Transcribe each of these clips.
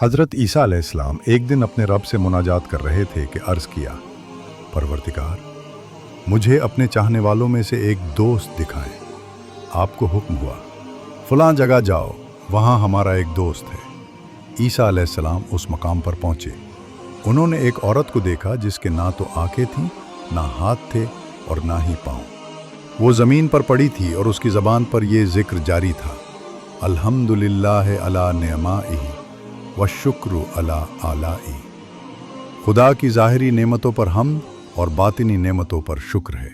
हज़रत ईसा अलैहिस्सलाम एक दिन अपने रब से मुनाजात कर रहे थे कि अर्ज़ किया, परवरदिगार, मुझे अपने चाहने वालों में से एक दोस्त दिखाएं। आपको हुक्म हुआ, फ़लाँ जगह जाओ, वहाँ हमारा एक दोस्त है। ईसा अलैहिस्सलाम उस मकाम पर पहुँचे। उन्होंने एक औरत को देखा जिसके ना तो आंखें थीं, ना हाथ थे और ना ही पाँव। वो ज़मीन पर पड़ी थी और उसकी ज़बान पर ये ज़िक्र जारी था, अल्हम्दुलिल्लाह अला निअमाइही वश्शुक्रु अला आलाई। खुदा की ज़ाहिरी नेमतों पर हम्द और बातिनी नेमतों पर शुक्र है।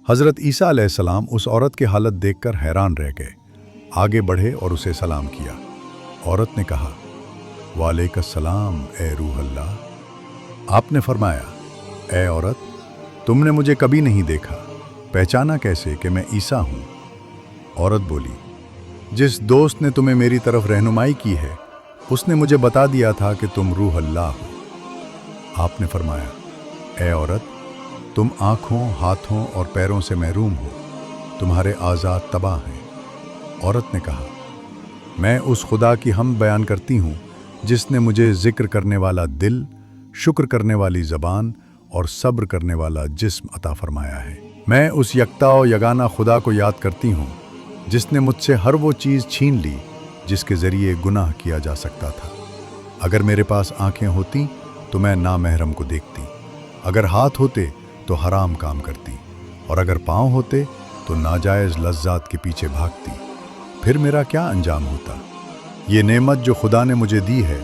हज़रत ईसा अलैहिस्सलाम उस औरत की हालत देखकर हैरान रह गए। आगे बढ़े और उसे सलाम किया। औरत ने कहा, वालेकुमुस्सलाम ए रूह अल्लाह। आपने फरमाया, ए औरत, तुमने मुझे कभी नहीं देखा, पहचाना कैसे कि मैं ईसा हूँ? औरत बोली, जिस दोस्त ने तुम्हें मेरी तरफ रहनुमाई की है, उसने मुझे बता दिया था कि तुम रूह अल्लाह हो। आपने फरमाया, ए औरत, तुम आँखों, हाथों और पैरों से महरूम हो, तुम्हारे आज़ाद तबाह हैं। औरत ने कहा, मैं उस खुदा की हम्द बयान करती हूँ जिसने मुझे ज़िक्र करने वाला दिल, शुक्र करने वाली ज़बान और सब्र करने वाला जिस्म अता फरमाया है। मैं उस यकता और यगाना खुदा को याद करती हूँ जिसने मुझसे हर वो चीज़ छीन ली जिसके ज़रिए गुनाह किया जा सकता था। अगर मेरे पास आँखें होती तो मैं नामहरम को देखती, अगर हाथ होते तो हराम काम करती, और अगर पाँव होते तो नाजायज़ लज्जात के पीछे भागती। फिर मेरा क्या अंजाम होता? ये नेमत जो खुदा ने मुझे दी है,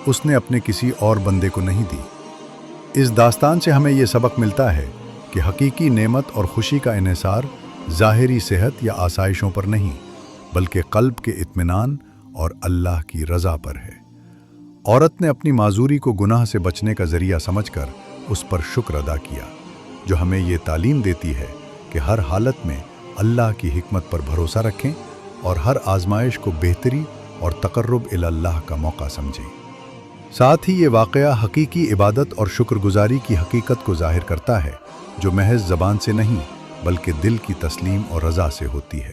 उसने अपने किसी और बंदे को नहीं दी। इस दास्तान से हमें ये सबक मिलता है कि हकीकी नेमत और खुशी का इन्हिसार ज़ाहिरी सेहत या आसाइशों पर नहीं, बल्कि क़ल्ब के इत्मीनान और अल्लाह की रज़ा पर है। औरत ने अपनी माजूरी को गुनाह से बचने का ज़रिया समझकर उस पर शुक्र अदा किया, जो हमें ये तालीम देती है कि हर हालत में अल्लाह की हिकमत पर भरोसा रखें और हर आजमाइश को बेहतरी और तक़र्रुब इल्लाह का मौका समझें। साथ ही ये वाक़या हकीकी इबादत और शुक्रगुजारी की हकीकत को ज़ाहिर करता है, जो महज ज़बान से नहीं बल्कि दिल की तस्लीम और रज़ा से होती है।